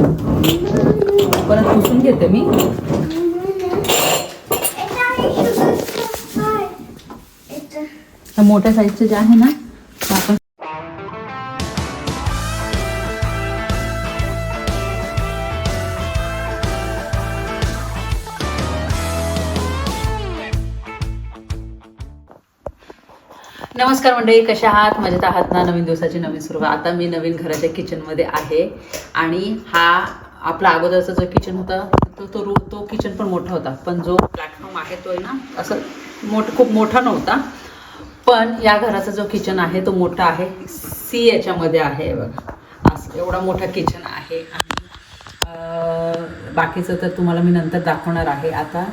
परत पुसून घेते मी. मोठ्या साईजचे जे आहे ना आपण नमस्कार मंडळी, कशा आहात? मजेत आहात ना? नवीन दिवसाची नवीन सुरुवात. आता मी नवीन घराच्या किचनमध्ये आहे आणि हा आपला अगोदरचा जो किचन होता तो किचन पण मोठा होता, पण जो प्लॅटफॉर्म आहे तो ना असं खूप मोठा नव्हता. पण या घराचा जो किचन आहे तो मोठा आहे, सी याच्यामध्ये आहे बघा. असं एवढा मोठा किचन आहे आणि बाकीचं तर तुम्हाला मी नंतर दाखवणार आहे. आता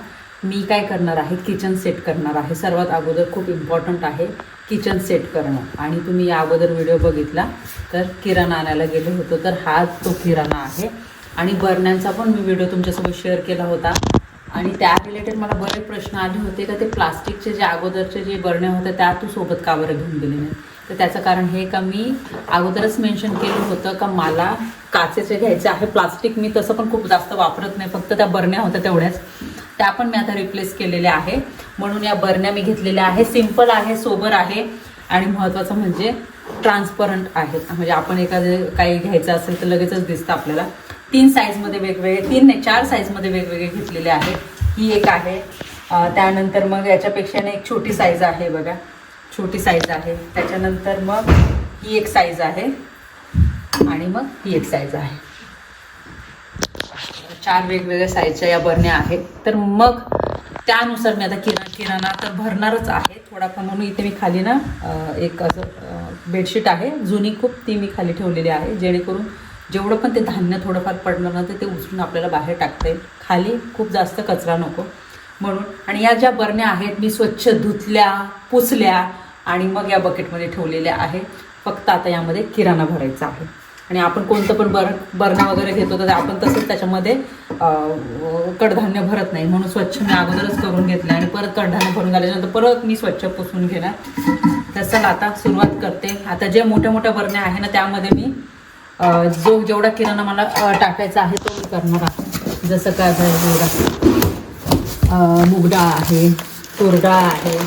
मी काय करणार आहे, किचन सेट करणार आहे. सर्वात अगोदर खूप इम्पॉर्टंट आहे किचन सेट करणं. आणि तुम्ही या अगोदर व्हिडिओ बघितला तर किराणा आणायला गेलो होतो, तर हा तो किराणा आहे. आणि बरण्यांचा पण मी व्हिडिओ तुमच्यासोबत शेअर केला होता आणि त्या रिलेटेड मला बरेच प्रश्न आले होते का ते प्लास्टिकचे जे अगोदरचे जे बरण्या होत्या त्या तू सोबत का बरं घेऊन गेले नाही. तर त्याचं कारण हे का मी अगोदरच मेन्शन केलं होतं का मला काचेचे घ्यायचे आहे. प्लास्टिक मी तसं पण खूप जास्त वापरत नाही, फक्त त्या बरण्या होत्या तेवढ्याच, त्या पण मी आता रिप्लेस केलेल्या आहे. म्हणून या बरण्या मी घेतलेल्या आहे. सिंपल आहे, सोबर आहे आणि महत्त्वाचं म्हणजे ट्रान्सपरंट आहेत. म्हणजे आपण एखादं काही घ्यायचं असेल तर लगेचच दिसतं आपल्याला. 3 साईजमध्ये वेगवेगळे, 3 नाही 4 साईजमध्ये वेगवेगळे घेतलेले आहे. ही एक आहे, त्यानंतर मग याच्यापेक्षा एक छोटी साईज आहे बघा, छोटी साईज आहे. त्याच्यानंतर मग ही एक साईज आहे आणि मग ही एक साईज आहे. 4 वेगवेगळ्या साईजच्या या बरण्या आहेत. तर मग त्यानुसार मी आता किराणा तर भरणारच आहे थोडाफार. म्हणून इथे मी खाली ना एक असं बेडशीट आहे जुनी खूप, ती मी खाली ठेवलेली आहे, जेणेकरून जेवढं पण ते धान्य थोडंफार पडलं ना तर ते उचलून आपल्याला बाहेर टाकता येईल. खाली खूप जास्त कचरा नको म्हणून. आणि या ज्या बरण्या आहेत मी स्वच्छ धुतल्या, पुसल्या आणि मग या बकेटमध्ये ठेवलेल्या आहे. फक्त आता यामध्ये किराणा भरायचा आहे. आणि आपण कोणतं पण बरण्या वगैरे घेतो तर आपण तसंच त्याच्यामध्ये कडधान्य भरत नाही, म्हणून स्वच्छ मी अगोदरच करून घेतलं आणि परत कडधान्य भरून झाल्यानंतर परत मी स्वच्छ पुसून घेणार. तर चला आता सुरुवात करते. आता जे मोठ्या मोठ्या बरण्या आहे ना त्यामध्ये मी जेवढा किराणा मला टाकायचा आहे तो मी करणार आहे. जसं काय मूगडाळ आहे, तूरडाळ आहे,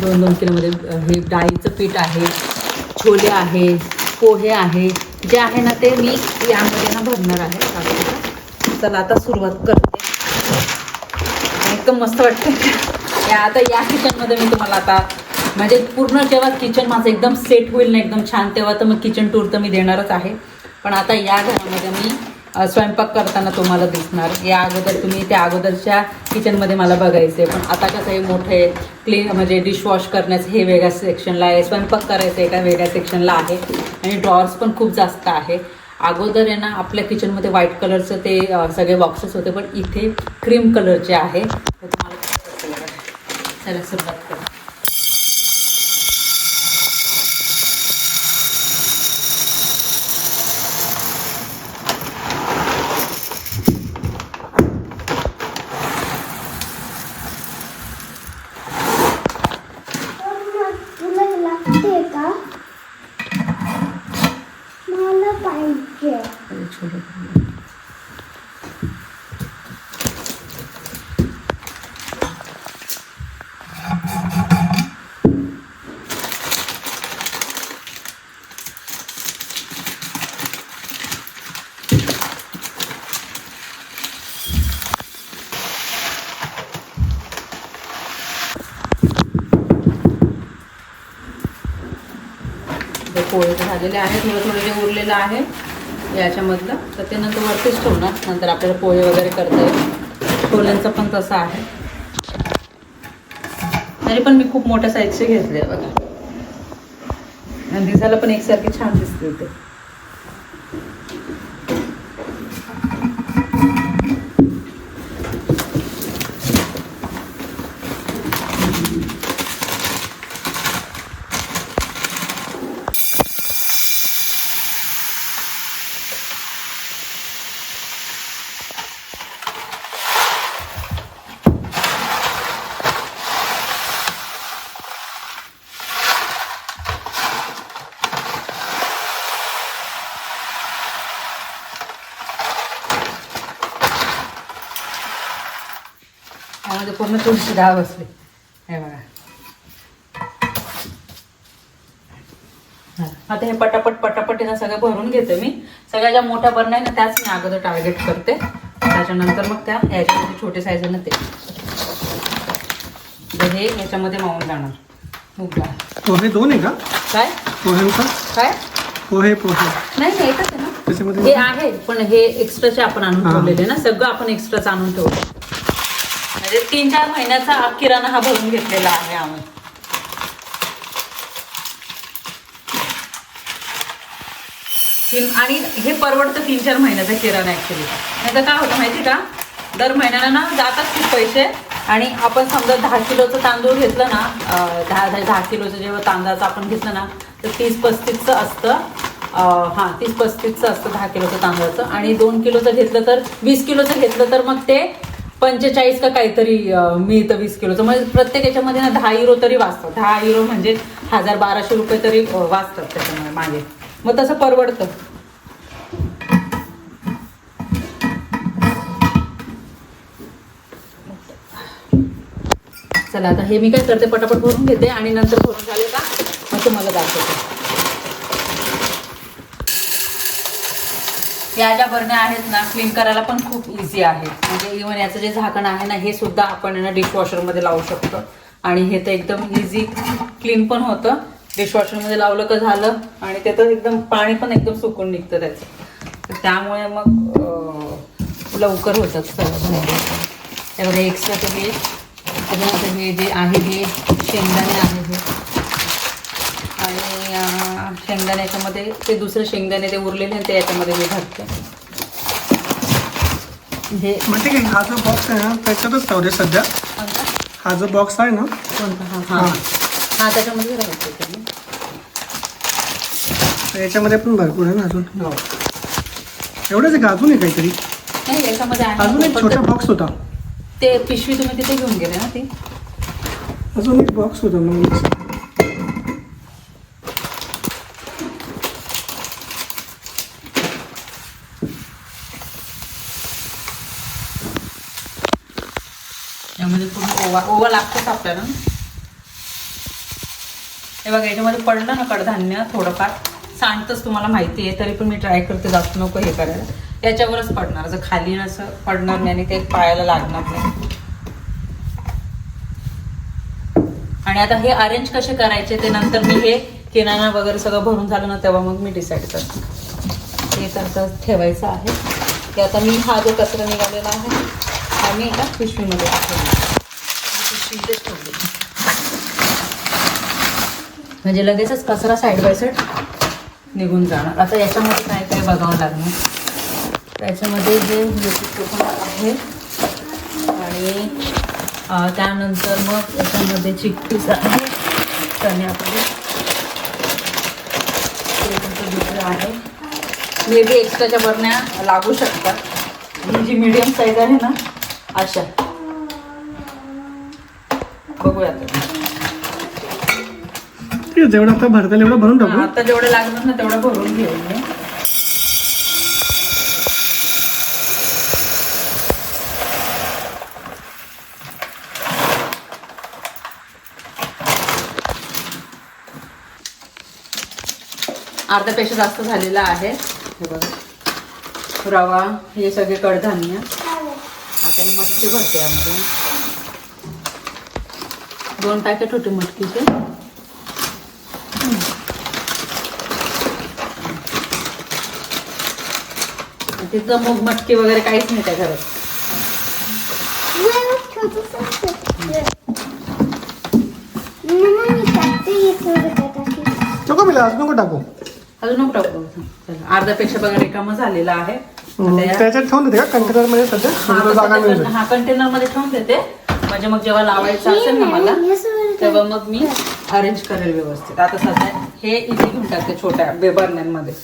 2-2 किलोमध्ये हे डाळीचं पीठ आहे, छोले आहे, पोहे आहे, जे आहे ना ते मी यामध्ये ना भरणार आहे. चला आता सुरुवात करते. एकदम मस्त वाटतं आता या किचनमध्ये मी तुम्हाला आता म्हणजे पूर्ण जेव्हा किचन माझं एकदम सेट होईल ना एकदम छान, तेव्हा तर मग किचन टूर तर मी देणारच आहे. पण आता या घरामध्ये मी स्वयंपाक करताना तुम्हाला दिसणार. या अगोदर तुम्ही त्या अगोदरच्या किचनमध्ये मला बघायचे, पण आता कसं हे मोठे क्लीन म्हणजे डिशवॉश करण्याचं हे वेगळ्या सेक्शनला आहे, स्वयंपाक करायचं एका वेगळ्या सेक्शनला आहे आणि ड्रॉर्स पण खूप जास्त आहे. अगोदर आहे ना आपल्या किचनमध्ये व्हाईट कलरचं ते सगळे बॉक्सेस होते, पण इथे क्रीम कलरचे आहे. तर तुम्हाला चला सुरुवात करू. पोहे झालेले आहे, थोडं जे उरलेलं आहे याच्यामधलं तर ते नंतर वरतीच ठेवणार. नंतर आपल्याला पोहे वगैरे करता येईल. छोल्यांचं पण तसं आहे. तरी पण मी खूप मोठ्या साईजचे घेतले बघा आणि दिसायला पण एकसारखी छान दिसते ते. त्यामध्ये पूर्ण तुळशी डाळ बसली. हे बघा. आता हे पटापट ना सगळं भरून घेते मी. सगळ्या ज्या मोठ्या बरण्या आहे ना त्याच मी अगोदर टार्गेट करते. त्याच्यानंतर मग त्या याच्यामध्ये छोटे साईज ना ते हे याच्यामध्ये मावून जाणार. मूग डाळ. पोहे 2 आहे का? काय पोहे काय पोहे नाही एकच आहे ना त्याच्यामध्ये. हे आहे पण हे एक्स्ट्राचे आपण आणून ठेवलेले ना. सगळं आपण एक्स्ट्राच आणून ठेवतो. म्हणजे 3-4 महिन्याचा किराणा हा भरून घेतलेला आहे आम्ही. आणि हे परवडतं 3-4 महिन्याचा किराणा ऍक्च्युली. नाही तर काय होतं माहिती का, दर महिन्याला ना जातात खूप पैसे. आणि आपण समजा 10 किलोचं तांदूळ घेतलं ना, 10 किलोचं जेव्हा तांदळाचं आपण घेतलं ना तर 30-35चं असतं. 30-35चं असतं 10 किलोचं तांदळाचं. आणि 2 किलोचं घेतलं तर 20 किलोचं घेतलं तर मग ते 45 का काहीतरी मिळतं 20 किलोचं. म्हणजे प्रत्येक याच्यामध्ये ना 10 युरो तरी वाचतात. 10 युरो म्हणजे 1000-1200 रुपये तरी वाचतात त्याच्यामुळे मागे. मग तसं परवडतं. चला आता हे मी काय करते पटापट भरून घेते आणि नंतर भरून झाले का मग तुम्हाला दाखवते. या ज्या बरण्या आहेत ना क्लीन करायला पण खूप इझी आहे. म्हणजे इव्हन याचं जे झाकण आहे ना हे सुद्धा आपण ना डिशवॉशरमध्ये लावू शकतो. आणि हे तर एकदम इझी क्लीन पण होतं. डिशवॉशरमध्ये लावलं का झालं. आणि ते तर एकदम पाणी पण एकदम सुकून निघतं त्याचं. त्यामुळे मग लवकर होतात सगळं. त्यामध्ये एक्स्ट्राचं हे त्याच्यानंतर हे जे आहे हे शेंगदाणे आहे हे. आणि शेंगदाण्याच्यामध्ये ते दुसरं शेंगदाणे ते उरलेले ते याच्यामध्ये मी घालते. हे म्हणजे काय हा जो बॉक्स आहे ना त्याच्यातच ठेवते सध्या. हा जो बॉक्स आहे ना कोणता हा त्याच्यामध्ये राहायचं याच्यामध्ये पण भरपूर आहे ना अजून. हो एवढंच आहे का अजून आहे काहीतरी? नाही याच्यामध्ये अजून एक छोटा बॉक्स होता. ते पिशवी तुम्ही तिथे घेऊन गेले ना ती. अजून एक बॉक्स होता मग. यामध्ये पूर्ण ओवा लागतोच आपल्याला. हे बघा याच्यामध्ये पडलं ना कडधान्य थोडंफार सांडतंच तुम्हाला माहिती आहे. तरी पण मी ट्राय करते जास्त नको हे करायला. याच्यावरच पडणार. जर खाली असं पडणार नाही आणि ते पायाला लागणार नाही. आणि आता हे अरेंज कसे करायचे ते नंतर मी हे किराणा वगैरे सगळं भरून झालं ना तेव्हा मग मी डिसाईड करते. हे तर ठेवायचं आहे. ते आता मी हा जो कचरा निघालेला आहे हा मी एका पिशवीमध्ये पिशवीतच ठेवले. म्हणजे लगेचच कचरा साईड बाय साईड निघून जाणार. आता याच्यामध्ये काय काय बघावं लागणार. त्याच्यामध्ये जे आहे आणि त्यानंतर मग याच्यामध्ये चिक्कीच आहे. चणे आपले दुसरं आहे. मे बी एक्स्ट्राच्या बरण्या लागू शकतात. ही जी मीडियम साईज आहे ना अशा बघूया. जेवढं आता भरता एवढं भरून टाकू. आता जेवढं लागणार ना तेवढं भरून घेऊ मी. अर्ध्यापेक्षा जास्त झालेला आहे. हे बघा रवा हे सगळे कडधान्य. आता मी मटकी भरते यामध्ये. 2 पॅकेट होते मटकीचे. तिथं मग मटकी वगैरे काहीच नाही त्या घरात. नको मिळालं अजून नको टाकू. अजून नको टाकू. अर्ध्यापेक्षा बघा रिकामं झालेला आहे. त्याच्यात ठेवून देते का कंटेनर मध्ये सध्या? हा कंटेनर मध्ये ठेवून देते. म्हणजे मग जेव्हा लावायचं असेल ना मला तेव्हा मग मी अरेंज करेल व्यवस्थित. आता सध्या हे इथे घेऊन टाकते छोट्या बरण्यांमध्ये.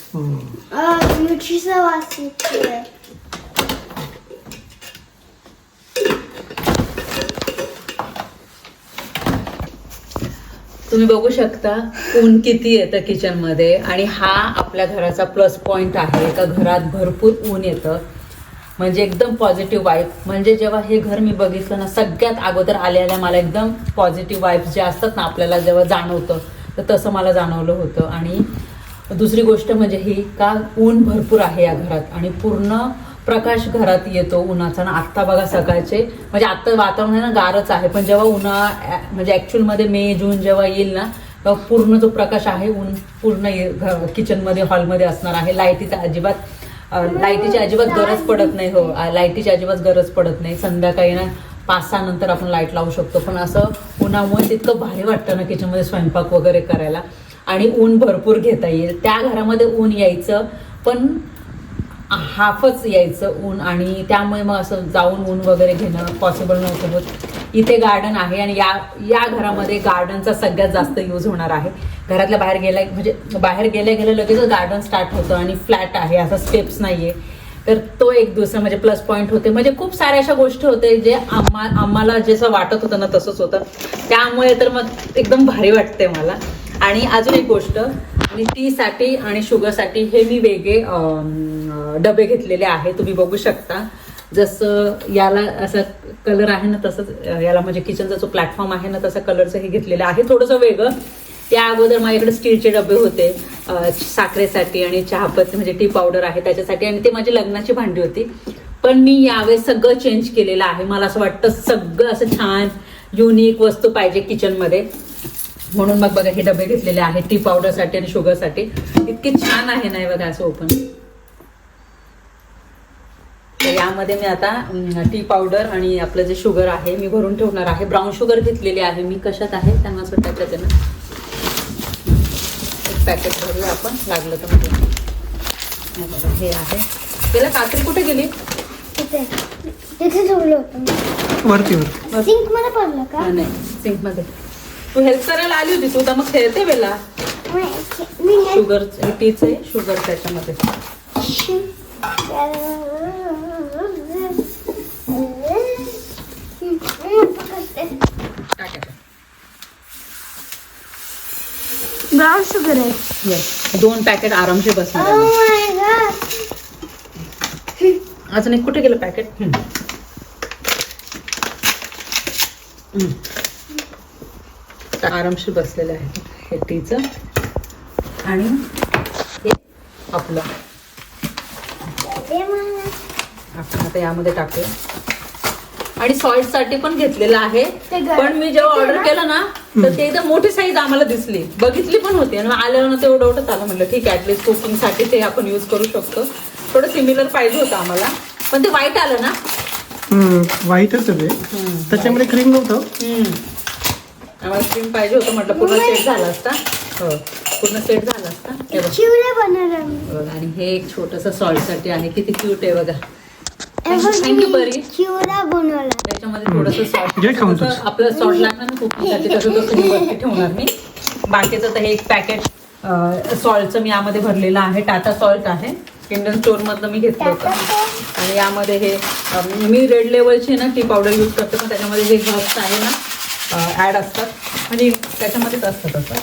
तुम्ही बघू शकता ऊन किती येतं किचन मध्ये. आणि हा आपल्या घराचा प्लस पॉइंट आहे का घरात भरपूर ऊन येतं. म्हणजे एकदम पॉझिटिव्ह वाईब. म्हणजे जेव्हा हे घर मी बघितलं ना, सगळ्यात अगोदर आल्या मला एकदम पॉझिटिव्ह वाईब्स जे असतात ना आपल्याला जेव्हा जाणवतं, तर तसं मला जाणवलं होतं. आणि दुसरी गोष्ट म्हणजे ही का ऊन भरपूर आहे या घरात आणि पूर्ण प्रकाश घरात येतो उन्हाचा ना. आत्ता बघा सकाळचे म्हणजे आत्ता वातावरण आहे ना गारच आहे, पण जेव्हा म्हणजे ॲक्च्युअलमध्ये मे जून जेव्हा येईल ना, तेव्हा पूर्ण जो प्रकाश आहे ऊन पूर्ण किचनमध्ये हॉलमध्ये असणार आहे. लाईटीची अजिबात गरज पडत नाही. हो, लाईटीची अजिबात गरज पडत नाही. संध्याकाळी ना 5-6 नंतर आपण लाईट लावू शकतो, पण असं उन्हामुळे तितकं भारी वाटतं ना किचनमध्ये स्वयंपाक वगैरे करायला. आणि ऊन भरपूर घेता येईल. त्या घरामध्ये ऊन यायचं पण हाफच यायचं ऊन, आणि त्यामुळे मग असं जाऊन ऊन वगैरे घेणं पॉसिबल नव्हतं होत. इथे गार्डन आहे आणि या घरामध्ये गार्डनचा सगळ्यात जास्त यूज होणार आहे. घरातल्या बाहेर गेल्या लगेच गार्डन स्टार्ट होतं आणि फ्लॅट आहे, असं स्टेप्स नाहीये, तर तो एक दुसरा म्हणजे प्लस पॉईंट होते. म्हणजे खूप साऱ्या अशा गोष्टी होते जे आम्हाला जसं वाटत होतं ना तसंच होतं. त्यामुळे तर मग एकदम भारी वाटते मला. आणि अजून एक गोष्ट, मी टीसाठी आणि शुगरसाठी हे मी वेगळे डबे घेतलेले आहे. तुम्ही बघू शकता, जसं याला असं कलर आहे ना तसंच याला म्हणजे किचनचा जो प्लॅटफॉर्म आहे ना तसं कलरचं हे घेतलेलं आहे, थोडंसं वेगळं. त्या अगोदर माझ्याकडे स्टीलचे डबे होते साखरेसाठी आणि चहापत्ती म्हणजे टी पावडर आहे त्याच्यासाठी, आणि ते माझी लग्नाची भांडी होती. पण मी यावेळेस सगळं चेंज केलेलं आहे. मला असं वाटतं सगळं असं छान युनिक वस्तू पाहिजे किचनमध्ये, म्हणून मग बघा हे डबे घेतलेले आहेत टी पावडरसाठी आणि शुगरसाठी. इतके छान आहे ना बघा असं ओपन. तर यामध्ये मी आता टी पावडर आणि आपलं जे शुगर आहे मी भरून ठेवणार आहे. ब्राऊन शुगर घेतलेली आहे मी. कशात आहे त्यांना असं टाकायचं ना, एक पॅकेट भरूया आपण लागलं तर. म्हणजे हे आहे. त्याला कात्री कुठे गेली? तिथे ठेवलं होतं वरती सिंक मध्ये पडलं का? नाही, सिंक मध्ये. तू हेल्प करायला आली होती तू, तर मग खेळते बेला. शुगर टीच आहे, शुगर त्याच्यामध्ये. ब्राउन शुगर आहे. येस, 2 पॅकेट आरामशीर बसणार. अजून एक कुठे गेलं पॅकेट? आरामशीर बसलेलं आहे हे टीचं. आणि हे आपलं आपण आता यामध्ये टाकूया. आणि सॉल्ट साठी पण घेतलेलं आहे, पण मी जेव्हा ऑर्डर केलं ना तर ते एकदम मोठी साईज आम्हाला दिसली, बघितली पण होती आणि आल्यावर ना ते एवढं आलं. म्हटलं ठीक आहे, ऍटलीस्ट कुकिंग साठी ते आपण यूज करू शकतो. थोडं सिमिलर पाहिजे होतं आम्हाला, पण ते व्हाईट आलं ना. व्हाईटच आहे त्याच्यामध्ये क्रीम नव्हतं. आम्हाला क्रीम पाहिजे होतं, म्हटलं पूर्ण सेट झाला असता. हो, पूर्ण सेट झाला असता. आणि हे एक छोटस सॉल्ट साठी आहे. किती क्यूट आहे बघा. थँक्यू बरी. त्याच्यामध्ये थोडस आपलं सॉल्ट लागणार ना कुकिंगसाठी, तसं वरती ठेवणार मी. बाकीचं तर हे एक पॅकेट सॉल्टचं मी यामध्ये भरलेलं आहे. टाटा सॉल्ट आहे, इंडियन स्टोअर मधलं मी घेतलं होतं. आणि यामध्ये हे मी रेड लेवलची ना टी पावडर यूज करते, पण त्याच्यामध्ये जे हर्ब्स आहे ना ऍड असतात म्हणजे त्याच्यामध्येच असतात. असं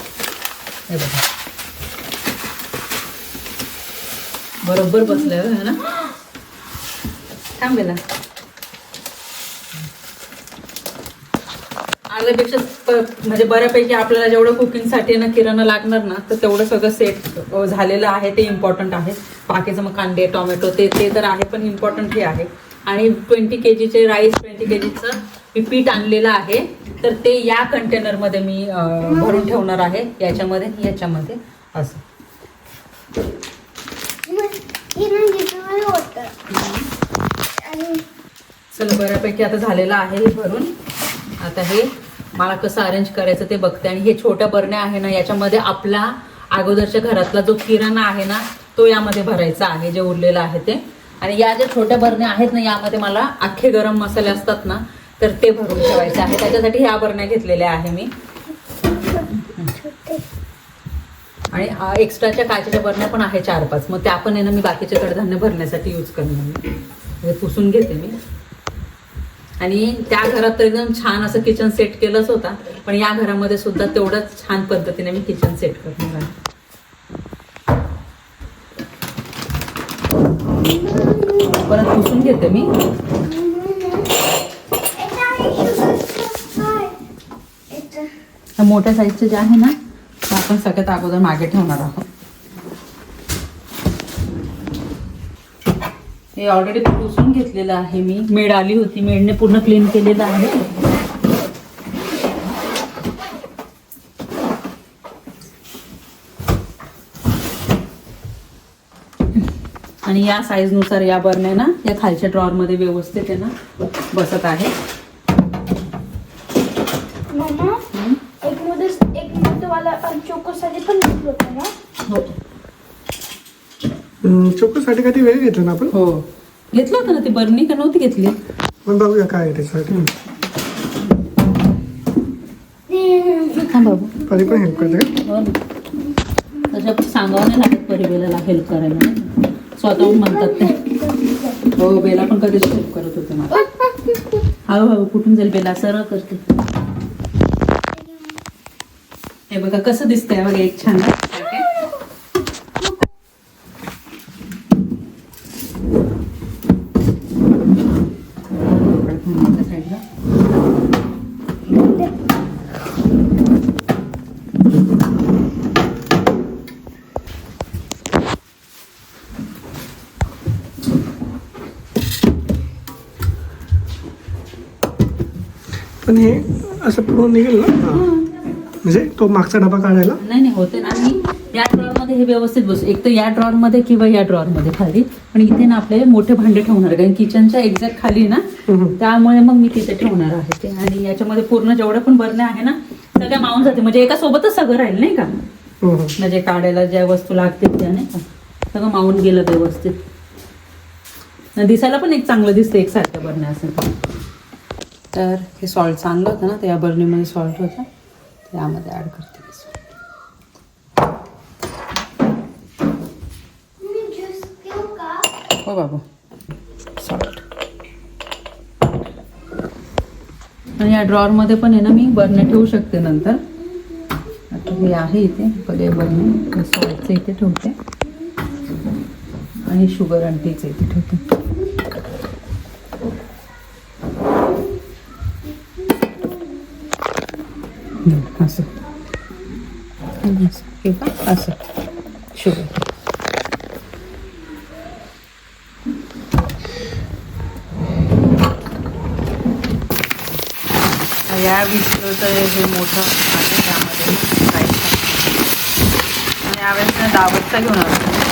हे बघा, बरोबर बसलंय है ना. थांबे ना, अर्ध्यापेक्षा म्हणजे बऱ्यापैकी आपल्याला जेवढं कुकिंगसाठी ना किराणा लागणार ना, तर तेवढं सगळं सेट झालेलं आहे. ते इम्पॉर्टंट आहे. बाकीचं मग कांदे टोमॅटो ते तर आहे, पण इम्पॉर्टंट हे आहे. आणि 20 kgचे राईस, 20 kgचं मी पीठ आणलेलं आहे, तर ते या कंटेनरमध्ये मी भरून ठेवणार आहे. याच्यामध्ये असं. चला, बऱ्यापैकी आता झालेलं आहे हे भरून. आता हे मला कसं अरेंज करायचं ते बघते. आणि हे छोट्या बरण्या आहे ना, याच्यामध्ये आपला अगोदरच्या घरातला जो किराणा आहे ना तो यामध्ये भरायचा आहे, जे उरलेलं आहे ते. आणि या ज्या छोट्या बरण्या आहेत ना, यामध्ये मला अख्खे गरम मसाले असतात ना, तर ते भरून ठेवायचे आहे. त्याच्यासाठी ह्या बरण्या घेतलेल्या आहे मी. आणि एक्स्ट्राच्या काचेच्या बरण्या पण आहे 4-5. मग त्या पण आहे ना मी बाकीचे कडधान्य भरण्यासाठी यूज करणार. मी पुसून घेते मी. आणि त्या घरात तर एकदम छान असं किचन सेट केलंच होता, पण या घरामध्ये सुद्धा तेवढंच छान पद्धतीने मी किचन सेट करणार आहे. परत पुसून घेते मी. मोठ्या साईजचे जे आहे ना ते आपण सगळ्यात अगोदर मागे ठेवणार आहोत. हे ऑलरेडी पुसून घेतलेलं आहे मी. मेड आली होती, मेडने पूर्ण क्लीन केलेलं आहे. आणि या साईजनुसार या बरण्या ना या खालच्या ड्रॉवरमध्ये व्यवस्थित आहे ना बसत आहे. मम्मा एक मध्ये मला चोकोसाठी पण घेतलं होतं ना. हो चोकोसाठी काही वेळ घेतलं ना आपण. हो घेतलं होतं ना ती बरणी का नव्हती घेतली. मग बघूया काय आहे त्याच्यासाठी. हा बाबू परी पण हेल्प करते का? हो ना तशा पण सांगावं नाही लागत परिबेला हेल्प करायला नाही का? स्वतःहून म्हणतात ते. हो बेला पण कधीच हेल्प करत होते मला. हळूहळू कुठून जाईल बेला सरळ करते. हे बघा कसं दिसतंय बघा एक छान साईडला. पण हे असं पूर्ण निघेल ना. म्हणजे तो मागचा डबा काढायला. नाही होते ना. आणि या ड्रॉवर मध्ये हे व्यवस्थित बसू. एक तर या ड्रॉवर मध्ये किंवा या ड्रॉवर मध्ये खाली. पण इथे ना आपले मोठे भांडे ठेवणार कारण किचनच्या एक्झॅक्ट खाली ना त्यामुळे मग मी तिथे ठेवणार आहे ते. आणि याच्यामध्ये पूर्ण जेवढ्या पण बरण्या आहे ना सगळ्या मावून जाते. म्हणजे एका सोबतच सगळं राहील नाही का. म्हणजे काढायला ज्या वस्तू लागतील त्या नाही का सगळं मावून गेलं व्यवस्थित. दिसायला पण एक चांगलं दिसतं एकसारख्या बरण्या असेल. तर हे सॉल्ट आणलं होतं ना तर या बर्नीमध्ये सॉल्ट होतं यामध्ये ॲड करते. हो बाबू सॉल्ट. आणि या ड्रॉवरमध्ये पण आहे ना मी बर्ने ठेवू शकते नंतर. आता हे आहे इथे बघा बर्ने सॉल्टचं इथे ठेवते आणि शुगर आणि टीचं इथे ठेवते. असं किंवा असं शुगर. या विस्कचं हे मोठं आहे त्यामध्ये आणि यावेळेस दावतचा घेऊन आलो.